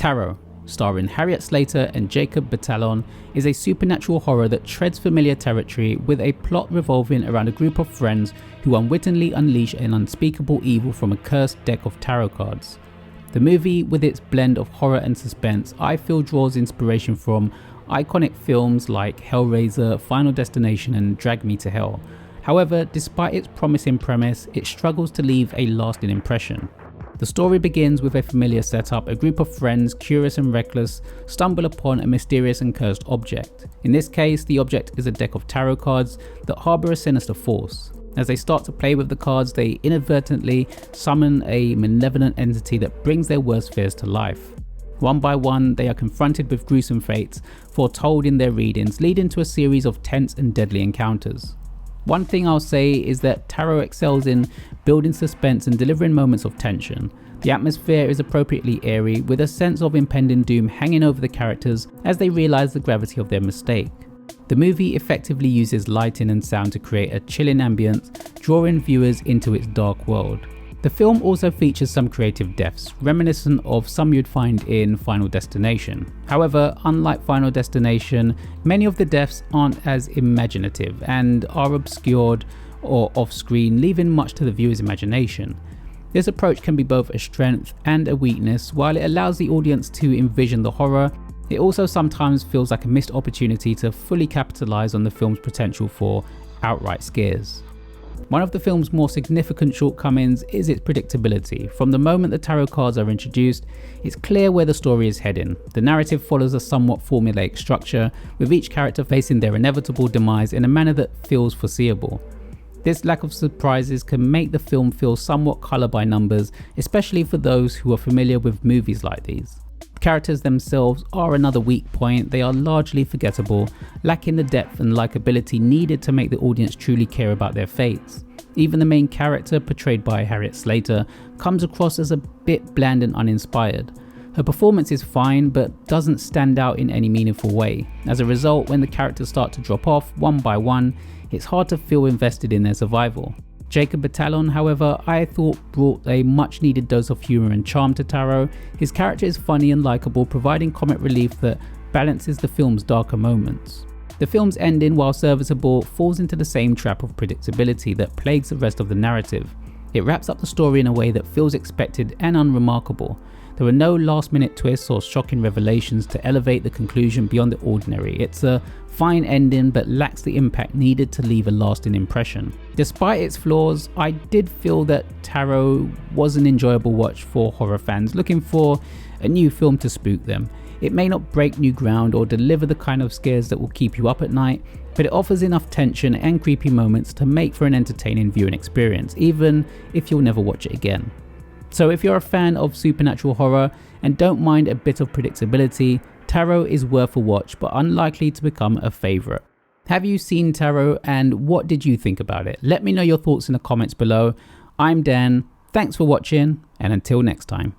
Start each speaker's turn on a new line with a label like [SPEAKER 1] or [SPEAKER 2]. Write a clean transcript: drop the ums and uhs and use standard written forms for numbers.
[SPEAKER 1] Tarot, starring Harriet Slater and Jacob Batalon, is a supernatural horror that treads familiar territory with a plot revolving around a group of friends who unwittingly unleash an unspeakable evil from a cursed deck of tarot cards. The movie, with its blend of horror and suspense, I feel draws inspiration from iconic films like Hellraiser, Final Destination and Drag Me to Hell. However, despite its promising premise, it struggles to leave a lasting impression. The story begins with a familiar setup. A group of friends, curious and reckless, stumble upon a mysterious and cursed object. In this case, the object is a deck of tarot cards that harbour a sinister force. As they start to play with the cards, they inadvertently summon a malevolent entity that brings their worst fears to life. One by one, they are confronted with gruesome fates foretold in their readings, leading to a series of tense and deadly encounters. One thing I'll say is that Tarot excels in building suspense and delivering moments of tension. The atmosphere is appropriately eerie, with a sense of impending doom hanging over the characters as they realise the gravity of their mistake. The movie effectively uses lighting and sound to create a chilling ambience, drawing viewers into its dark world. The film also features some creative deaths, reminiscent of some you'd find in Final Destination. However, unlike Final Destination, many of the deaths aren't as imaginative and are obscured or off-screen, leaving much to the viewer's imagination. This approach can be both a strength and a weakness. While it allows the audience to envision the horror, it also sometimes feels like a missed opportunity to fully capitalise on the film's potential for outright scares. One of the film's more significant shortcomings is its predictability. From the moment the tarot cards are introduced, it's clear where the story is heading. The narrative follows a somewhat formulaic structure, with each character facing their inevitable demise in a manner that feels foreseeable. This lack of surprises can make the film feel somewhat colour by numbers, especially for those who are familiar with movies like these. The characters themselves are another weak point. They are largely forgettable, lacking the depth and likability needed to make the audience truly care about their fates. Even the main character, portrayed by Harriet Slater, comes across as a bit bland and uninspired. Her performance is fine, but doesn't stand out in any meaningful way. As a result, when the characters start to drop off one by one, it's hard to feel invested in their survival. Jacob Batalon, however, I thought brought a much needed dose of humour and charm to Tarot. His character is funny and likeable, providing comic relief that balances the film's darker moments. The film's ending, while serviceable, falls into the same trap of predictability that plagues the rest of the narrative. It wraps up the story in a way that feels expected and unremarkable. There are no last minute twists or shocking revelations to elevate the conclusion beyond the ordinary. It's a fine ending, but lacks the impact needed to leave a lasting impression. Despite its flaws, I did feel that Tarot was an enjoyable watch for horror fans looking for a new film to spook them. It may not break new ground or deliver the kind of scares that will keep you up at night, but it offers enough tension and creepy moments to make for an entertaining viewing experience, even if you'll never watch it again. So if you're a fan of supernatural horror and don't mind a bit of predictability, Tarot is worth a watch, but unlikely to become a favourite. Have you seen Tarot, and what did you think about it? Let me know your thoughts in the comments below. I'm Dan, thanks for watching, and until next time.